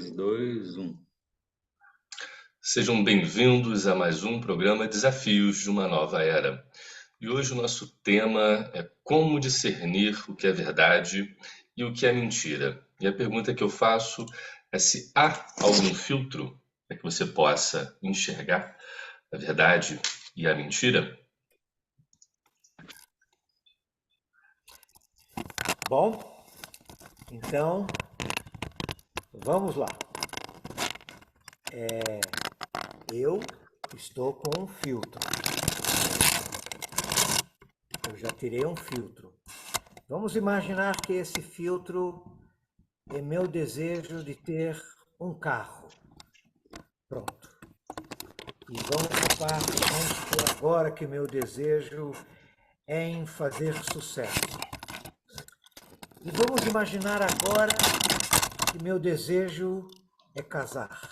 3, 2, 1. Sejam bem-vindos a mais um programa Desafios de uma Nova Era. E hoje o nosso tema é como discernir o que é verdade e o que é mentira. E a pergunta que eu faço é se há algum filtro para que você possa enxergar a verdade e a mentira? Bom, então vamos lá. Eu estou com um filtro. Eu já tirei um filtro. Vamos imaginar que esse filtro é meu desejo de ter um carro. Pronto. E vamos supor agora que meu desejo é em fazer sucesso. E vamos imaginar agora que meu desejo é casar.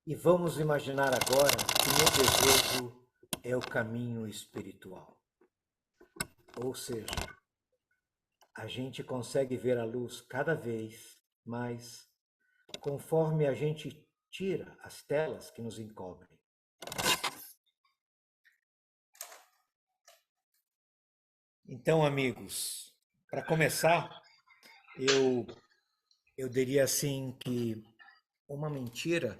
E vamos imaginar agora que meu desejo é o caminho espiritual. Ou seja, a gente consegue ver a luz cada vez mais conforme a gente tira as telas que nos encobrem. Então, amigos, para começar, eu diria assim que uma mentira,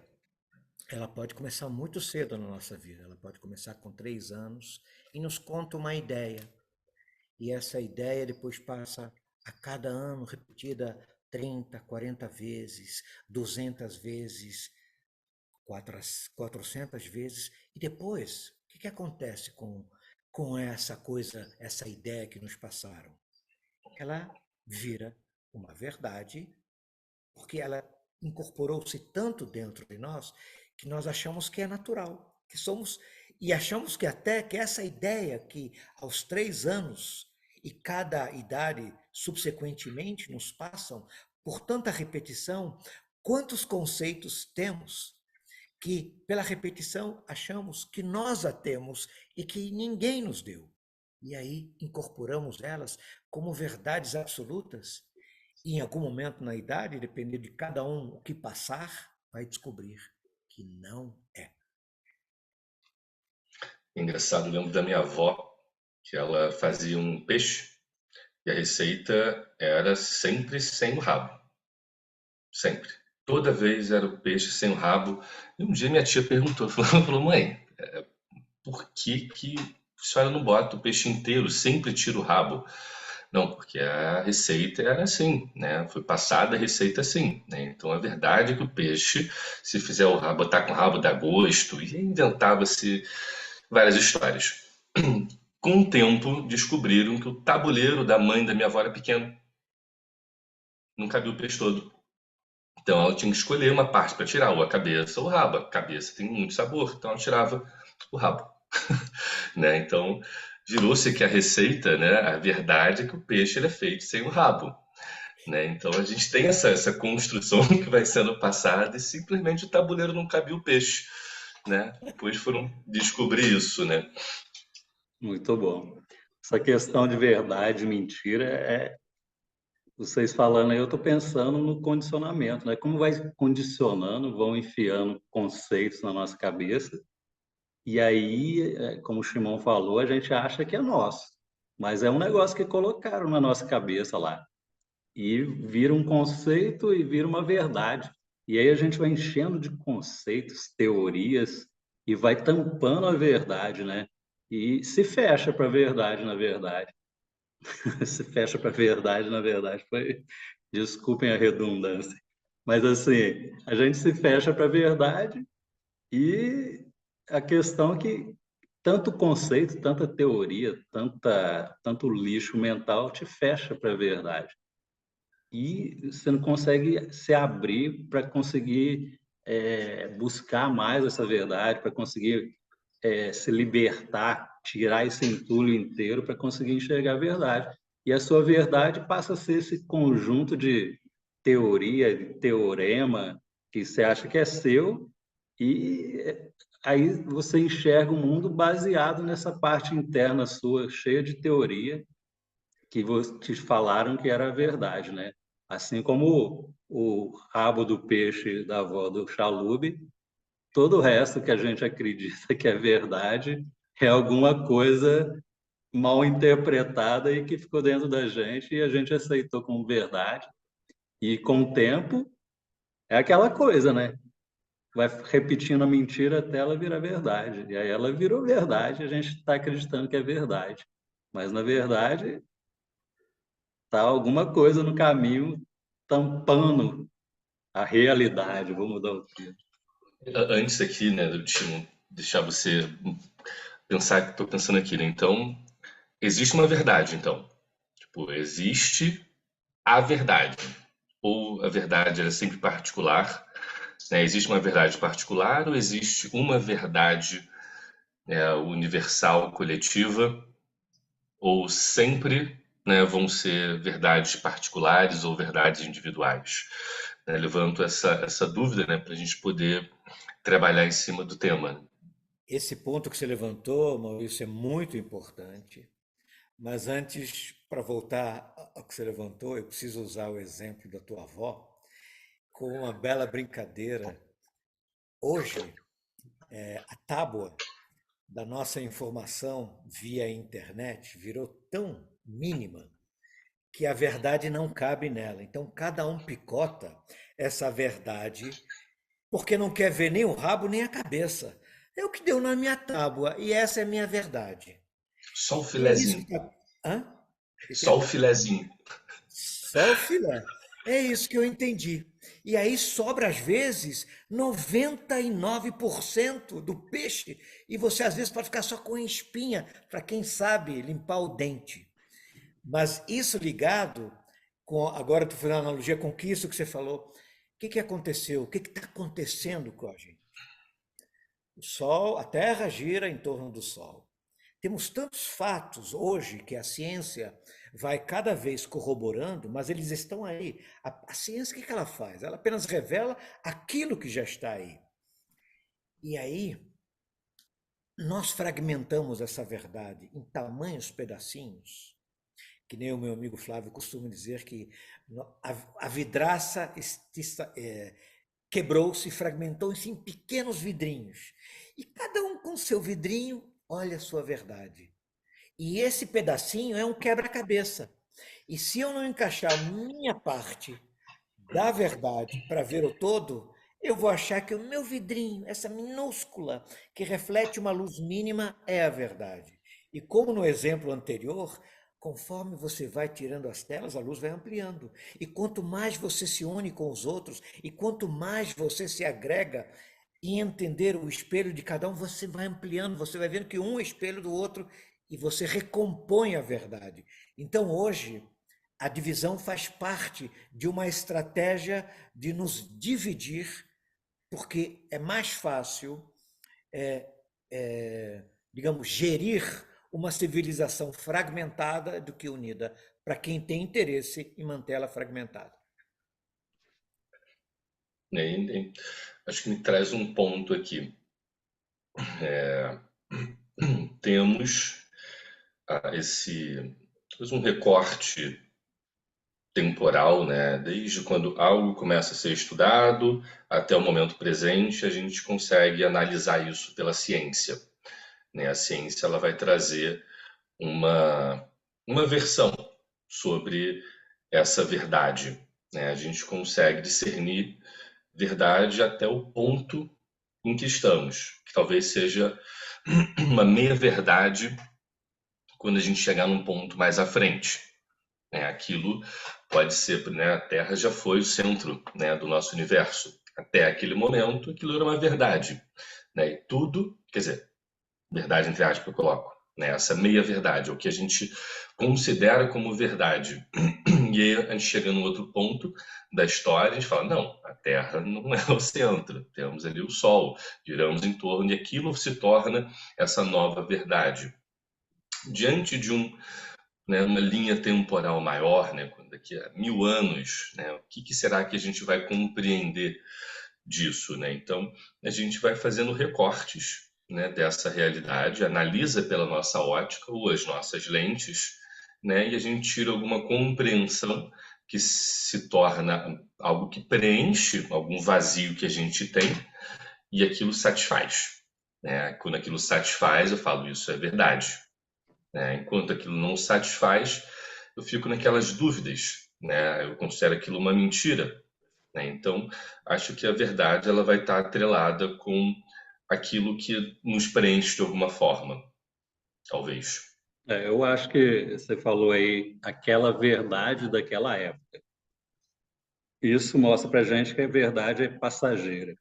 ela pode começar muito cedo na nossa vida. Ela pode começar com 3 anos e nos conta uma ideia. E essa ideia depois passa a cada ano repetida 30, 40 vezes, 200 vezes, 400 vezes. E depois, o que acontece com essa coisa, essa ideia que nos passaram? Ela vira uma verdade, porque ela incorporou-se tanto dentro de nós que nós achamos que é natural, que somos, e achamos que até que essa ideia que aos 3 anos e cada idade subsequentemente nos passam por tanta repetição, quantos conceitos temos que pela repetição achamos que nós a temos e que ninguém nos deu. E aí incorporamos elas como verdades absolutas. E em algum momento na idade, dependendo de cada um o que passar, vai descobrir que não é. Engraçado, eu lembro da minha avó, que ela fazia um peixe e a receita era sempre sem o rabo. Sempre. Toda vez era o peixe sem o rabo. E um dia minha tia perguntou, falou, mãe, por que a senhora não bota o peixe inteiro, sempre tira o rabo? Não, porque a receita era assim, né? Foi passada a receita assim, né? Então a verdade é que o peixe, se fizer o rabo, botar com o rabo dá gosto, e inventava-se várias histórias. Com o tempo, descobriram que o tabuleiro da mãe da minha avó era pequeno. Não cabia o peixe todo. Então ela tinha que escolher uma parte para tirar, ou a cabeça ou o rabo. A cabeça tem muito sabor, então ela tirava o rabo. Né? Então virou-se que a receita, né, a verdade é que o peixe ele é feito sem o rabo. Né? Então a gente tem essa construção que vai sendo passada e simplesmente o tabuleiro não cabia o peixe. Né? Depois foram descobrir isso. Né? Muito bom. Essa questão de verdade e mentira vocês falando aí, eu estou pensando no condicionamento, né? Como vai condicionando, vão enfiando conceitos na nossa cabeça, e aí, como o Shimon falou, a gente acha que é nosso, mas é um negócio que colocaram na nossa cabeça lá, e vira um conceito e vira uma verdade. E aí a gente vai enchendo de conceitos, teorias, e vai tampando a verdade, né? E se fecha para a verdade, na verdade. Se fecha para a verdade, na verdade. Desculpem a redundância. Mas, assim, a gente se fecha para a verdade e a questão é que tanto conceito, tanta teoria, tanto lixo mental te fecha para a verdade. E você não consegue se abrir para conseguir buscar mais essa verdade, para conseguir se libertar, tirar esse entulho inteiro para conseguir enxergar a verdade. E a sua verdade passa a ser esse conjunto de teoria, de teorema, que você acha que é seu, e aí você enxerga o mundo baseado nessa parte interna sua, cheia de teoria, que te falaram que era a verdade, né? Assim como o rabo do peixe da avó do Chalub, todo o resto que a gente acredita que é verdade é alguma coisa mal interpretada e que ficou dentro da gente e a gente aceitou como verdade. E com o tempo, é aquela coisa, né? Vai repetindo a mentira até ela virar verdade. E aí ela virou verdade, a gente está acreditando que é verdade. Mas, na verdade, tá alguma coisa no caminho tampando a realidade. Vou mudar o termo. Antes aqui, né, do Timo, deixar você pensar que estou pensando aqui, né? Então, existe uma verdade, então. Tipo, existe a verdade. Ou a verdade é sempre particular, né? Existe uma verdade particular ou existe uma verdade universal, coletiva, ou sempre, né, vão ser verdades particulares ou verdades individuais? Né? Levanto essa dúvida, né, para a gente poder trabalhar em cima do tema. Esse ponto que você levantou, Maurício, é muito importante. Mas antes, para voltar ao que você levantou, eu preciso usar o exemplo da tua avó com uma bela brincadeira. Hoje, a tábua da nossa informação via internet virou tão mínima que a verdade não cabe nela. Então, cada um picota essa verdade porque não quer ver nem o rabo nem a cabeça. É o que deu na minha tábua e essa é a minha verdade. Só o E é isso filezinho. que está. Hã? O que Só o é? filezinho. Só o filé. É isso que eu entendi. E aí sobra, às vezes, 99% do peixe. E você, às vezes, pode ficar só com a espinha, para quem sabe limpar o dente. Mas isso ligado com. Agora estou fazendo analogia com isso que você falou. O que aconteceu? O que está acontecendo com a gente? O Sol, a Terra gira em torno do Sol. Temos tantos fatos hoje que a ciência vai cada vez corroborando, mas eles estão aí. A ciência, o que ela faz? Ela apenas revela aquilo que já está aí. E aí, nós fragmentamos essa verdade em tamanhos pedacinhos, que nem o meu amigo Flávio costuma dizer que a vidraça quebrou-se e fragmentou-se em pequenos vidrinhos. E cada um com seu vidrinho olha a sua verdade. E esse pedacinho é um quebra-cabeça. E se eu não encaixar a minha parte da verdade para ver o todo, eu vou achar que o meu vidrinho, essa minúscula, que reflete uma luz mínima, é a verdade. E como no exemplo anterior, conforme você vai tirando as telas, a luz vai ampliando. E quanto mais você se une com os outros, e quanto mais você se agrega em entender o espelho de cada um, você vai ampliando, você vai vendo que um é espelho do outro e você recompõe a verdade. Então hoje, a divisão faz parte de uma estratégia de nos dividir, porque é mais fácil, digamos, gerir uma civilização fragmentada do que unida, para quem tem interesse em mantê-la fragmentada. Acho que me traz um ponto aqui. Temos um recorte temporal, né? Desde quando algo começa a ser estudado até o momento presente, a gente consegue analisar isso pela ciência, né? A ciência ela vai trazer uma versão sobre essa verdade, né? A gente consegue discernir verdade até o ponto em que estamos, que talvez seja uma meia-verdade quando a gente chegar num ponto mais à frente. Né? Aquilo pode ser, né? A Terra já foi o centro, né, do nosso universo. Até aquele momento, aquilo era uma verdade. Né? E tudo, quer dizer, verdade entre aspas que eu coloco, né? Essa meia-verdade, o que a gente considera como verdade. E aí a gente chega num outro ponto da história, a gente fala, não, a Terra não é o centro, temos ali o Sol, giramos em torno, e aquilo se torna essa nova verdade. Diante de uma linha temporal maior, né, daqui a 1000 anos, né, o que será que a gente vai compreender disso? Né? Então, a gente vai fazendo recortes, né, dessa realidade, analisa pela nossa ótica ou as nossas lentes, né, e a gente tira alguma compreensão que se torna algo que preenche algum vazio que a gente tem e aquilo satisfaz, né? Quando aquilo satisfaz, eu falo, isso é verdade, né? Enquanto aquilo não satisfaz, eu fico naquelas dúvidas, né? Eu considero aquilo uma mentira, né? Então, acho que a verdade ela vai estar atrelada com aquilo que nos preenche de alguma forma, talvez. Eu acho que você falou aí aquela verdade daquela época. Isso mostra para gente que a verdade é passageira,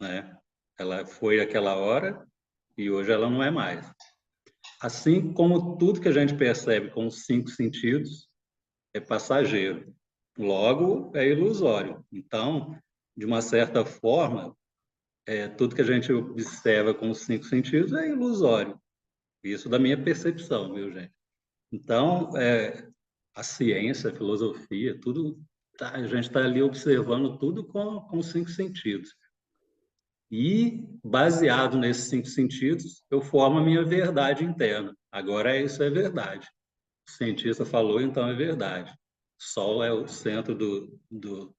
né? Ela foi aquela hora e hoje ela não é mais. Assim como tudo que a gente percebe com os cinco sentidos é passageiro, logo é ilusório. Então, de uma certa forma, tudo que a gente observa com os cinco sentidos é ilusório. Isso da minha percepção, viu, gente? Então, a ciência, a filosofia, tudo, a gente está ali observando tudo com os cinco sentidos. E, baseado nesses cinco sentidos, eu formo a minha verdade interna. Agora, isso é verdade. O cientista falou, então é verdade. O Sol é o centro do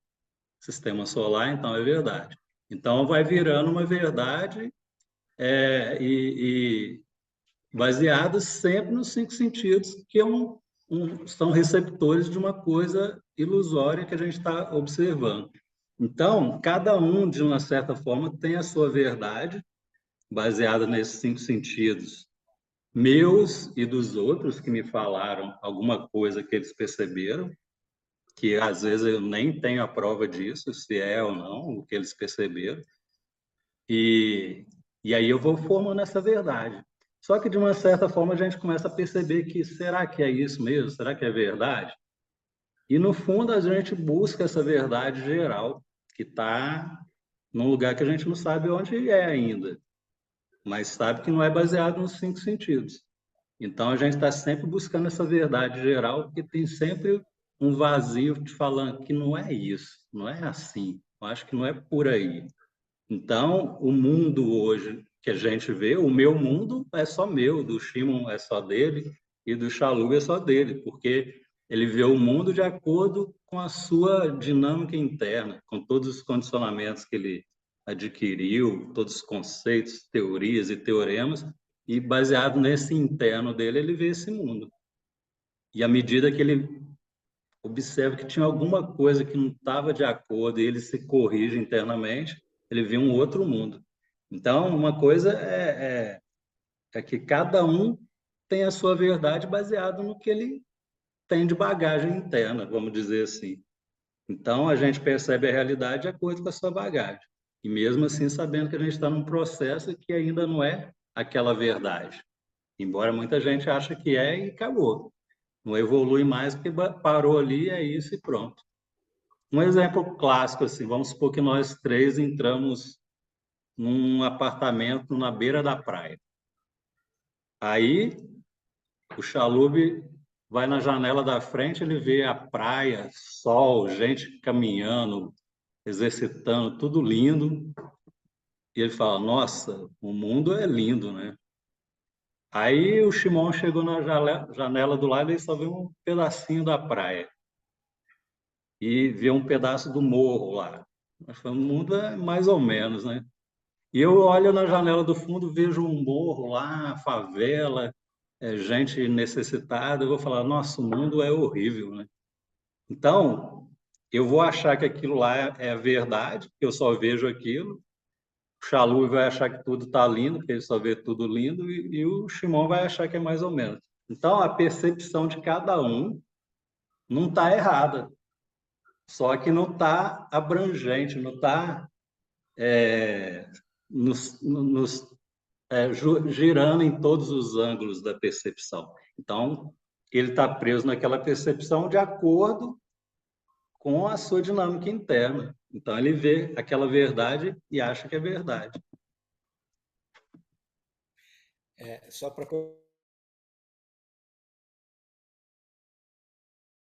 sistema solar, então é verdade. Então, vai virando uma verdade e baseada sempre nos cinco sentidos, que são receptores de uma coisa ilusória que a gente está observando. Então, cada um, de uma certa forma, tem a sua verdade, baseada nesses cinco sentidos, meus e dos outros que me falaram alguma coisa que eles perceberam, que às vezes eu nem tenho a prova disso, se é ou não o que eles perceberam, e, e aí eu vou formando essa verdade. Só que, de uma certa forma, a gente começa a perceber que será que é isso mesmo? Será que é verdade? E, no fundo, a gente busca essa verdade geral, que está num lugar que a gente não sabe onde é ainda, mas sabe que não é baseado nos cinco sentidos. Então, a gente está sempre buscando essa verdade geral, porque tem sempre um vazio te falando que não é isso, não é assim, eu acho que não é por aí. Então, o mundo hoje que a gente vê, o meu mundo é só meu, do Shimon é só dele e do Chalub é só dele, porque ele vê o mundo de acordo com a sua dinâmica interna, com todos os condicionamentos que ele adquiriu, todos os conceitos, teorias e teoremas, e baseado nesse interno dele, ele vê esse mundo. E à medida que ele observa que tinha alguma coisa que não estava de acordo e ele se corrige internamente, ele vê um outro mundo. Então, uma coisa é que cada um tem a sua verdade baseado no que ele tem de bagagem interna, vamos dizer assim. Então, a gente percebe a realidade de acordo com a sua bagagem. E mesmo assim, sabendo que a gente está num processo que ainda não é aquela verdade. Embora muita gente ache que é e acabou. Não evolui mais porque parou ali, é isso e pronto. Um exemplo clássico, assim, vamos supor que nós três entramos num apartamento na beira da praia. Aí o Chalub vai na janela da frente, ele vê a praia, sol, gente caminhando, exercitando, tudo lindo. E ele fala: Nossa, o mundo é lindo, né? Aí o Shimon chegou na janela do lado e só viu um pedacinho da praia e vê um pedaço do morro lá. O mundo é mais ou menos, né? E eu olho na janela do fundo, vejo um morro lá, favela, gente necessitada. Eu vou falar, nossa, o mundo é horrível, né? Então, eu vou achar que aquilo lá é a verdade, que eu só vejo aquilo. O Xalu vai achar que tudo está lindo, porque ele só vê tudo lindo, e o Shimon vai achar que é mais ou menos. Então, a percepção de cada um não está errada, só que não está abrangente, não está nos girando em todos os ângulos da percepção. Então, ele está preso naquela percepção de acordo com a sua dinâmica interna. Então, ele vê aquela verdade e acha que é verdade. Só para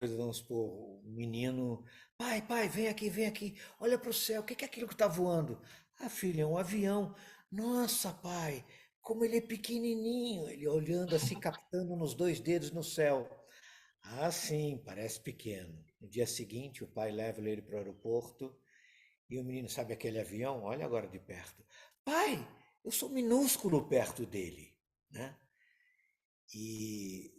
vamos supor, o menino, pai, vem aqui, olha para o céu, o que é aquilo que está voando? Ah, filho, é um avião. Nossa, pai, como ele é pequenininho, ele olhando assim, captando nos dois dedos no céu. Ah, sim, parece pequeno. No dia seguinte, o pai leva ele para o aeroporto e o menino, sabe aquele avião? Olha agora de perto. Pai, eu sou minúsculo perto dele, né? E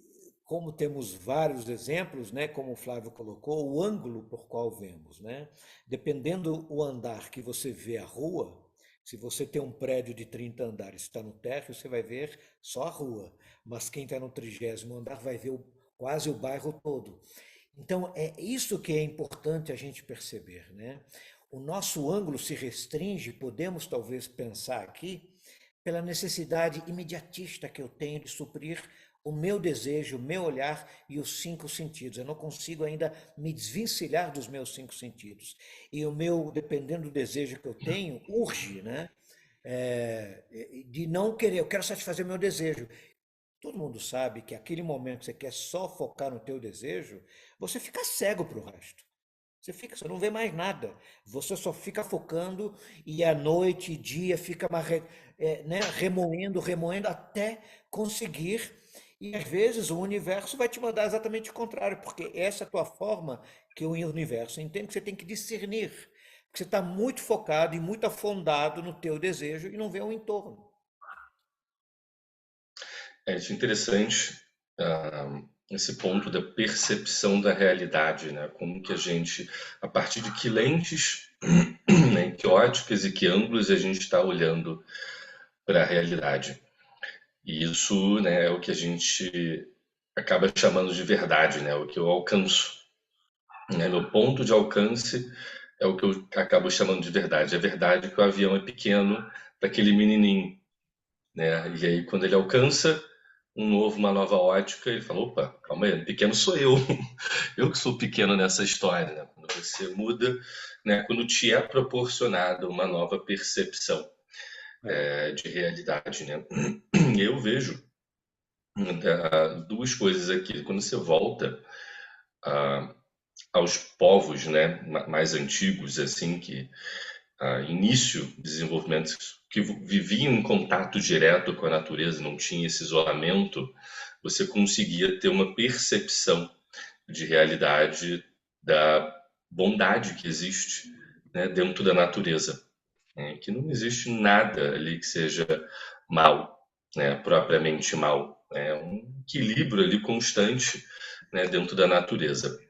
como temos vários exemplos, né, como o Flávio colocou, o ângulo por qual vemos, né? Dependendo o andar que você vê a rua, se você tem um prédio de 30 andares, está no térreo, você vai ver só a rua. Mas quem está no 30º andar vai ver quase o bairro todo. Então, é isso que é importante a gente perceber, né? O nosso ângulo se restringe, podemos talvez pensar aqui, pela necessidade imediatista que eu tenho de suprir o meu desejo, o meu olhar e os 5 sentidos. Eu não consigo ainda me desvencilhar dos meus 5 sentidos. E o meu, dependendo do desejo que eu tenho, urge, né? De não querer, eu quero satisfazer o meu desejo. Todo mundo sabe que aquele momento que você quer só focar no teu desejo, você fica cego para o resto. Você não vê mais nada. Você só fica focando e à noite e dia fica né, remoendo, remoendo até conseguir. E às vezes o universo vai te mandar exatamente o contrário, porque essa é a tua forma que o universo entende que você tem que discernir. Porque você está muito focado e muito afundado no teu desejo e não vê o entorno. É interessante esse ponto da percepção da realidade, né? Como que a gente, a partir de que lentes, né, que óticas e que ângulos a gente está olhando para a realidade. E isso, né, é o que a gente acaba chamando de verdade, né? O que eu alcanço, né? Meu ponto de alcance é o que eu acabo chamando de verdade. É verdade que o avião é pequeno para aquele menininho, né? E aí quando ele alcança uma nova ótica, ele fala, opa, calma aí, pequeno sou eu, eu que sou pequeno nessa história, né? Quando você muda, né? Quando te é proporcionada uma nova percepção de realidade, né? Eu vejo duas coisas aqui. Quando você volta aos povos, né, mais antigos, assim, que início de desenvolvimento, que viviam em contato direto com a natureza, não tinha esse isolamento, você conseguia ter uma percepção de realidade da bondade que existe, né, dentro da natureza, né, que não existe nada ali que seja mal, né, propriamente mal, é um equilíbrio ali constante, né, dentro da natureza,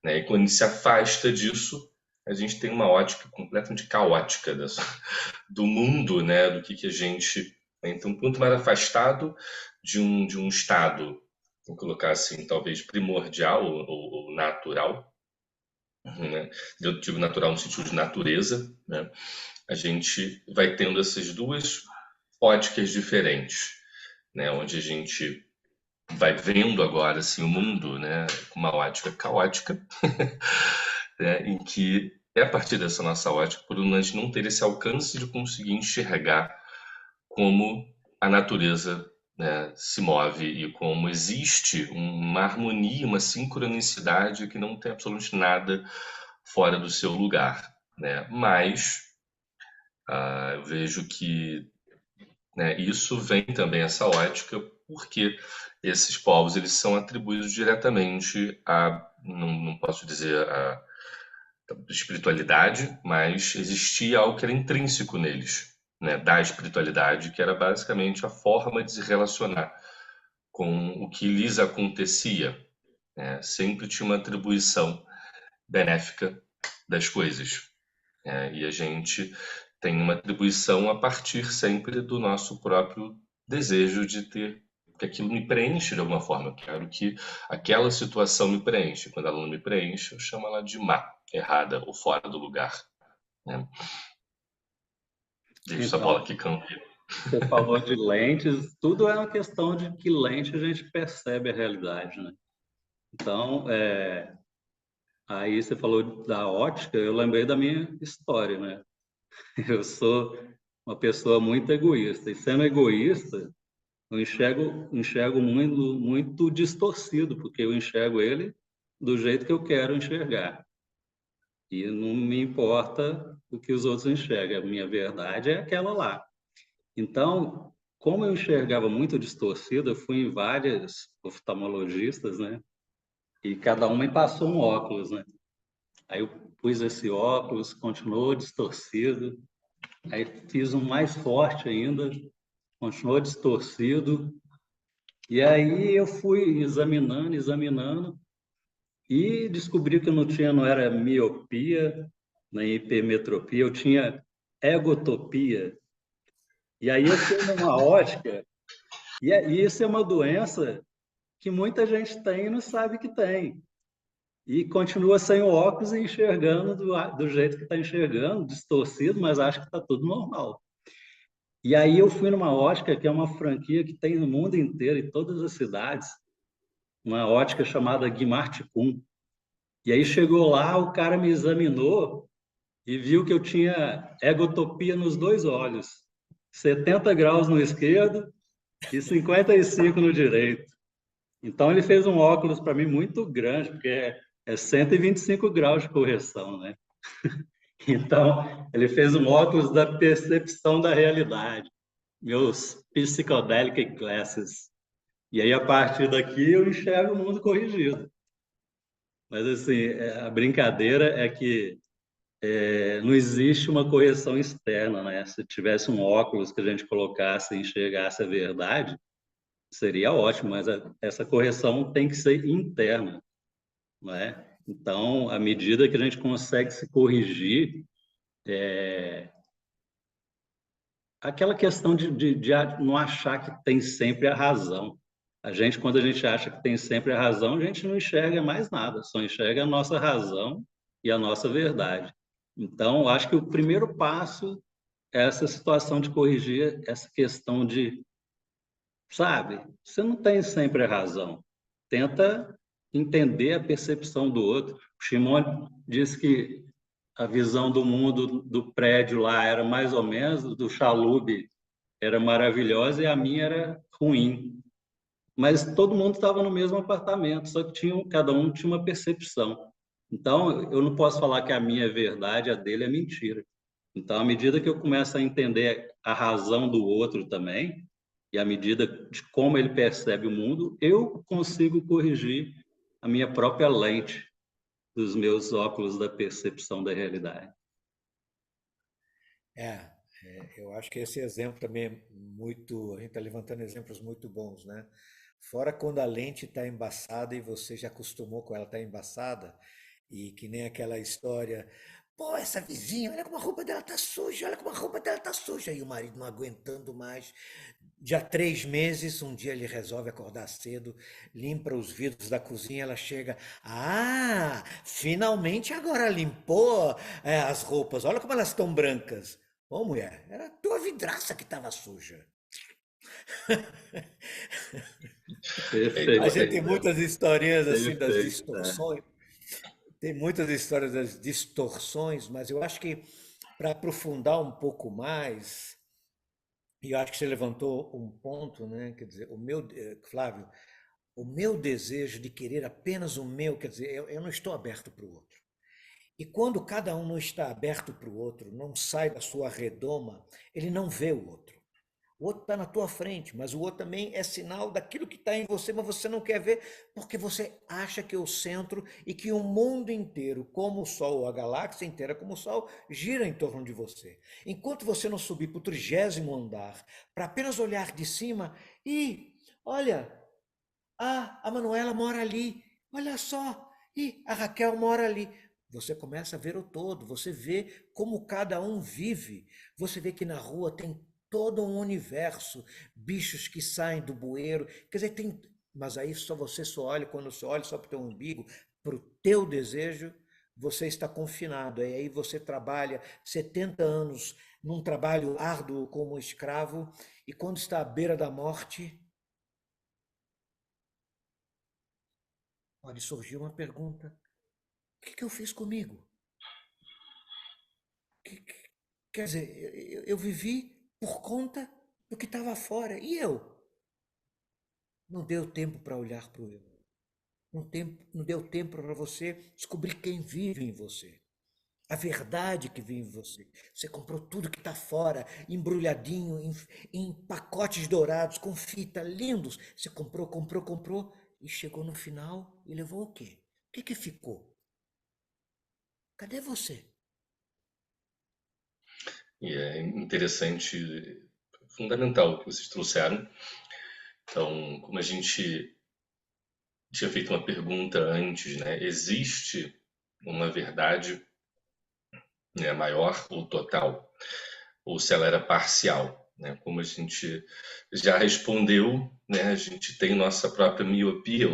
né, e quando se afasta disso, a gente tem uma ótica completamente caótica do mundo, né, do que a gente, né, então quanto mais afastado de um estado, vou colocar assim, talvez primordial ou natural, né? Eu digo natural no sentido de natureza, né? A gente vai tendo essas duas óticas diferentes, né? Onde a gente vai vendo agora assim o mundo, né? Com uma ótica caótica, né? Em que é a partir dessa nossa ótica, por a gente não ter esse alcance de conseguir enxergar como a natureza, né, se move e como existe uma harmonia, uma sincronicidade que não tem absolutamente nada fora do seu lugar, né? Mas eu vejo que, né, isso vem também essa ótica porque esses povos eles são atribuídos diretamente a, não posso dizer a espiritualidade, mas existia algo que era intrínseco neles, né, da espiritualidade, que era basicamente a forma de se relacionar com o que lhes acontecia, né? Sempre tinha uma atribuição benéfica das coisas, né? E a gente tem uma atribuição a partir sempre do nosso próprio desejo de ter que aquilo me preenche de alguma forma. Eu quero que aquela situação me preenche. Quando ela não me preenche, eu chamo ela de má, errada ou fora do lugar, né? Deixo essa bola Então, quicando. você falou de lentes, tudo é uma questão de que lente a gente percebe a realidade, né? Então, aí você falou da ótica, eu lembrei da minha história, né? Eu sou uma pessoa muito egoísta, e sendo egoísta, eu enxergo muito, muito distorcido, porque eu enxergo ele do jeito que eu quero enxergar. E não me importa o que os outros enxergam, a minha verdade é aquela lá. Então, como eu enxergava muito distorcido, eu fui em várias oftalmologistas, né? e cada um me passou um óculos, né? Aí eu pus esse óculos, continuou distorcido, aí fiz um mais forte ainda, continuou distorcido, e aí eu fui examinando, e descobri que eu não era miopia, nem hipermetropia, eu tinha egotopia. E aí eu fui numa ótica, e isso é uma doença que muita gente tem e não sabe que tem. E continua sem o óculos e enxergando do jeito que está enxergando, distorcido, mas acho que está tudo normal. E aí eu fui numa ótica, que é uma franquia que tem no mundo inteiro, em todas as cidades, uma ótica chamada Guimarães. E aí chegou lá, o cara me examinou e viu que eu tinha egotopia nos dois olhos, 70 graus no esquerdo e 55 no direito. Então ele fez um óculos para mim muito grande, porque é 125 graus de correção, né? Então ele fez um óculos da percepção da realidade, meus psychedelic glasses. E aí a partir daqui eu enxergo o mundo corrigido. Mas assim, a brincadeira é que não existe uma correção externa, né? Se tivesse um óculos que a gente colocasse e enxergasse a verdade, seria ótimo, mas essa correção tem que ser interna, não é? Então, à medida que a gente consegue se corrigir, aquela questão de não achar que tem sempre a razão. Quando a gente acha que tem sempre a razão, a gente não enxerga mais nada, só enxerga a nossa razão e a nossa verdade. Então, acho que o primeiro passo é essa situação de corrigir essa questão de, sabe, você não tem sempre a razão. Tenta entender a percepção do outro. O Shimon disse que a visão do mundo do prédio lá era mais ou menos, do Chalub era maravilhosa e a minha era ruim. Mas todo mundo estava no mesmo apartamento, só que cada um tinha uma percepção. Então, eu não posso falar que a minha é verdade, a dele é mentira. Então, à medida que eu começo a entender a razão do outro também, e à medida de como ele percebe o mundo, eu consigo corrigir a minha própria lente dos meus óculos da percepção da realidade. É, eu acho que esse exemplo também é muito. A gente está levantando exemplos muito bons, né? Fora quando a lente está embaçada e você já acostumou com ela estar embaçada, e que nem aquela história. Pô, essa vizinha, olha como a roupa dela tá suja, olha como a roupa dela tá suja. E o marido não aguentando mais. Já 3 meses, um dia ele resolve acordar cedo, limpa os vidros da cozinha, ela chega. Ah, finalmente agora limpou, as roupas, olha como elas estão brancas. Ô, mulher, era a tua vidraça que estava suja. A Perfeito, gente tem muitas historinhas assim das perfeito. distorções, tem muitas histórias das distorções, mas eu acho que para aprofundar um pouco mais, e eu acho que você levantou um ponto, né? Quer dizer, Flávio, o meu desejo de querer apenas o meu, quer dizer, eu não estou aberto para o outro. E quando cada um não está aberto para o outro, não sai da sua redoma, ele não vê o outro. O outro está na tua frente, mas o outro também é sinal daquilo que está em você, mas você não quer ver porque você acha que é o centro e que o mundo inteiro, como o Sol, a galáxia inteira como o Sol, gira em torno de você. Enquanto você não subir para o 30º andar, para apenas olhar de cima e, olha, a Manuela mora ali, olha só, e a Raquel mora ali. Você começa a ver o todo, você vê como cada um vive. Você vê que na rua tem todo um universo, bichos que saem do bueiro, quer dizer, tem. Mas aí você só olha, quando você olha só para o teu umbigo, para o teu desejo, você está confinado. E aí você trabalha 70 anos num trabalho árduo como escravo, e quando está à beira da morte, pode surgir uma pergunta: o que eu fiz comigo? Que- que- Quer dizer, eu vivi por conta do que estava fora. E eu? Não deu tempo para olhar para o eu. Não deu tempo para você descobrir quem vive em você. A verdade que vive em você. Você comprou tudo que está fora, embrulhadinho, em pacotes dourados, com fita, lindos. Você comprou, comprou, comprou. e chegou no final e levou o quê? O que que ficou? Cadê você? E é interessante, fundamental o que vocês trouxeram. Então, como a gente tinha feito uma pergunta antes, né? Existe uma verdade, né, maior ou total? Ou se ela era parcial, né? Como a gente já respondeu, né? A gente tem nossa própria miopia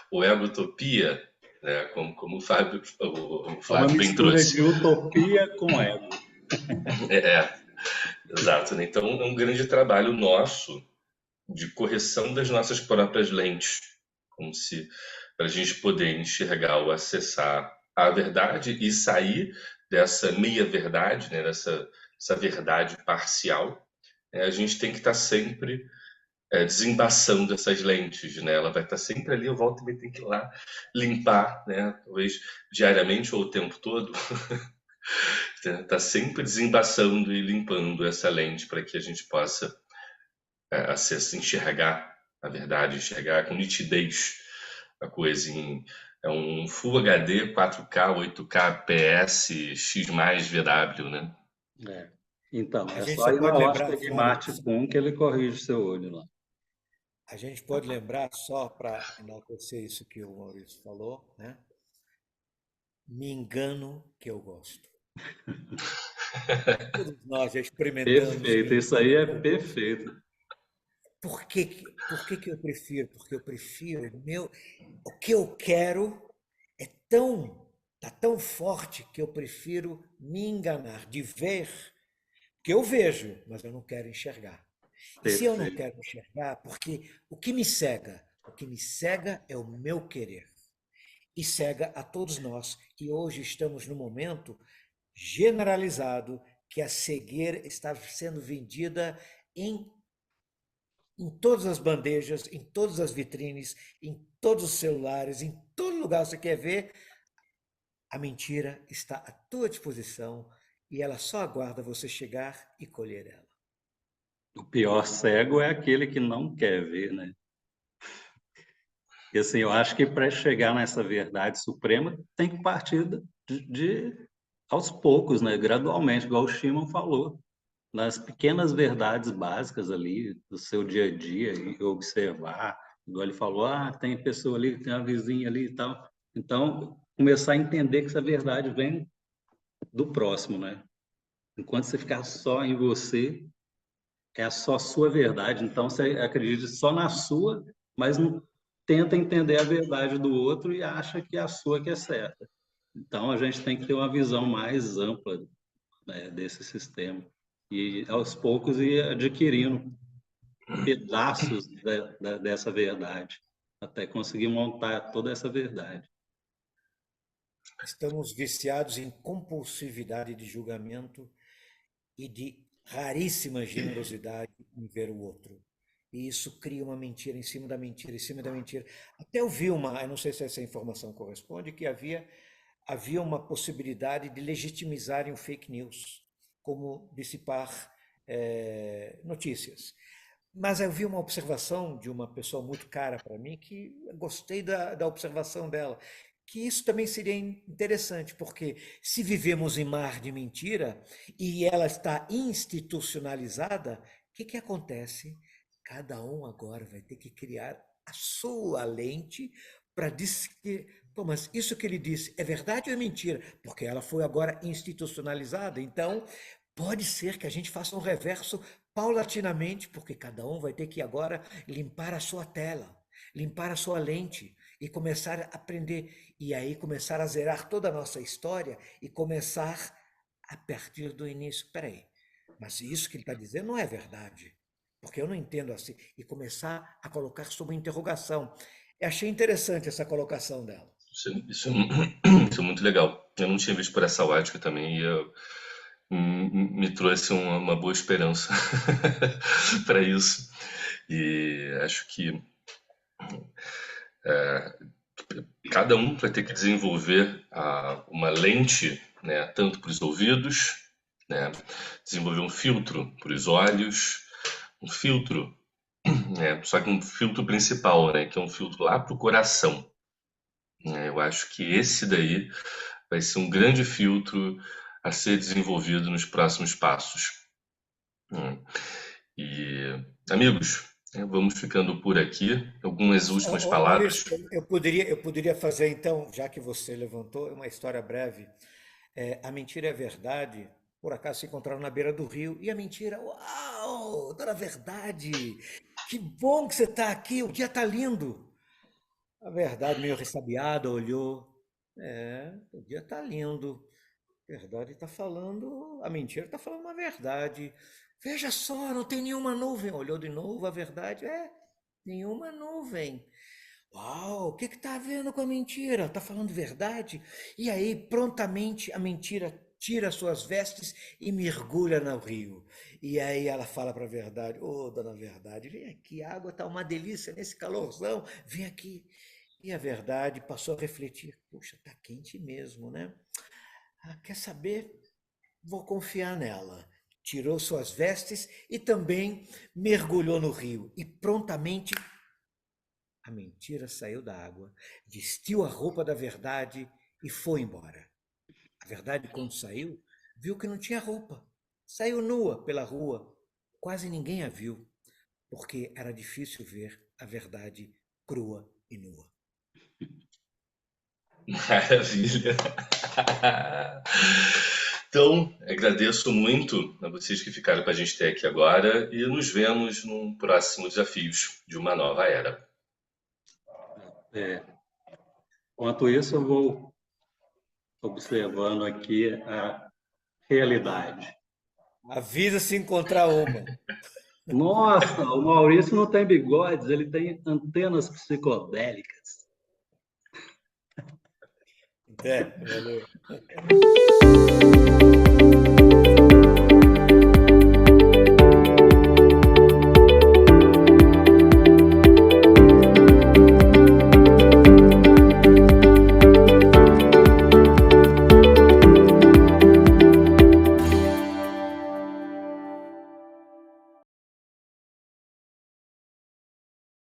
ou egotopia, né? Como o É uma Flávio bem mistura trouxe. de utopia com ego. É, exato, né? Então é um grande trabalho nosso de correção das nossas próprias lentes, como se para a gente poder enxergar ou acessar a verdade e sair dessa meia-verdade, né, dessa verdade parcial, né, a gente tem que estar sempre desembaçando essas lentes, né? Ela vai estar sempre ali, eu volto e tenho que ir lá limpar, né? Talvez diariamente ou o tempo todo, tá sempre desembaçando e limpando essa lente para que a gente possa acesso, enxergar a verdade, enxergar com nitidez a coisa é um Full HD 4K, 8K, PS, X mais VW, né? É. Então, A é gente só só ir na pode lembrar, ótica de Flávio, Marte Kuhn que ele corrige seu olho lá. a gente pode lembrar só para enaltecer isso que o Maurício falou, né? Me engano que eu gosto. Todos nós já experimentamos Perfeito, me isso aí engano é que eu gosto. perfeito. Por que que eu prefiro? Porque eu prefiro o que eu quero é tá tão forte que eu prefiro me enganar, de ver, que eu vejo, mas eu não quero enxergar. E se eu não Perfeito. quero enxergar, porque o que me cega? O que me cega é o meu querer. E cega a todos nós que hoje estamos no momento generalizado que a cegueira está sendo vendida em em todas as bandejas, em todas as vitrines, em todos os celulares, em todo lugar que você quer ver, a mentira está à tua disposição e ela só aguarda você chegar e colher ela. O pior cego é aquele que não quer ver, né? E assim, eu acho que para chegar nessa verdade suprema tem que partir aos poucos, né? Gradualmente, igual o Shimon falou, nas pequenas verdades básicas ali do seu dia a dia e observar. Igual ele falou, tem pessoa ali, tem uma vizinha ali e tal. Então, começar a entender que essa verdade vem do próximo, né? Enquanto você ficar só em você, é só a sua verdade. Então, você acredita só na sua, mas não tenta entender a verdade do outro e acha que é a sua que é certa. Então, a gente tem que ter uma visão mais ampla, né, desse sistema. E, aos poucos, ir adquirindo pedaços dessa verdade, até conseguir montar toda essa verdade. Estamos viciados em compulsividade de julgamento e de raríssima generosidade em ver o outro. E isso cria uma mentira em cima da mentira, em cima da mentira. Até eu vi eu não sei se essa informação corresponde, que havia uma possibilidade de legitimizarem o fake news, como dissipar notícias. Mas eu vi uma observação de uma pessoa muito cara para mim, que gostei da observação dela, que isso também seria interessante, porque se vivemos em mar de mentira e ela está institucionalizada, o que que acontece? Cada um agora vai ter que criar a sua lente para dizer que, pô, mas isso que ele disse é verdade ou é mentira? Porque ela foi agora institucionalizada. Então, pode ser que a gente faça um reverso paulatinamente, porque cada um vai ter que agora limpar a sua tela, limpar a sua lente e começar a aprender. E aí começar a zerar toda a nossa história e começar a partir do início. Peraí, mas isso que ele está dizendo não é verdade, porque eu não entendo assim. E começar a colocar sob interrogação. Eu achei interessante essa colocação dela. Isso é muito legal. Eu não tinha visto por essa ótica também e me trouxe uma boa esperança para isso. E acho que cada um vai ter que desenvolver uma lente, né, tanto para os ouvidos, né, desenvolver um filtro para os olhos, um filtro Só que um filtro principal, né? Que é um filtro lá para o coração. Eu acho que esse daí vai ser um grande filtro a ser desenvolvido nos próximos passos. E, amigos, vamos ficando por aqui. Algumas últimas Maurício, palavras. eu poderia fazer então, já que você levantou, uma história breve. A mentira é a verdade. Por acaso se encontraram na beira do rio e a mentira, uau, dona Verdade, que bom que você está aqui, o dia está lindo. A verdade, meio ressabiada, olhou. O dia está lindo. A verdade está falando, a mentira está falando a verdade. Veja só, não tem nenhuma nuvem. Olhou de novo, a verdade nenhuma nuvem. Uau, o que está havendo com a mentira? Está falando verdade? E aí, prontamente, a mentira tira suas vestes e mergulha no rio. E aí ela fala para a verdade: Ô, dona Verdade, vem aqui, a água está uma delícia nesse calorzão, vem aqui. E a verdade passou a refletir: puxa, está quente mesmo, né? Quer saber? Vou confiar nela. Tirou suas vestes e também mergulhou no rio. E prontamente a mentira saiu da água, vestiu a roupa da verdade e foi embora. A verdade, quando saiu, viu que não tinha roupa. Saiu nua pela rua. Quase ninguém a viu, porque era difícil ver a verdade crua e nua. Maravilha. Então, agradeço muito a vocês que ficaram para a gente ter aqui agora e nos vemos num próximo Desafios de uma Nova Era. Enquanto isso, eu vou observando aqui a realidade. Avisa se encontrar uma. Nossa, o Maurício não tem bigodes, ele tem antenas psicodélicas. Valeu.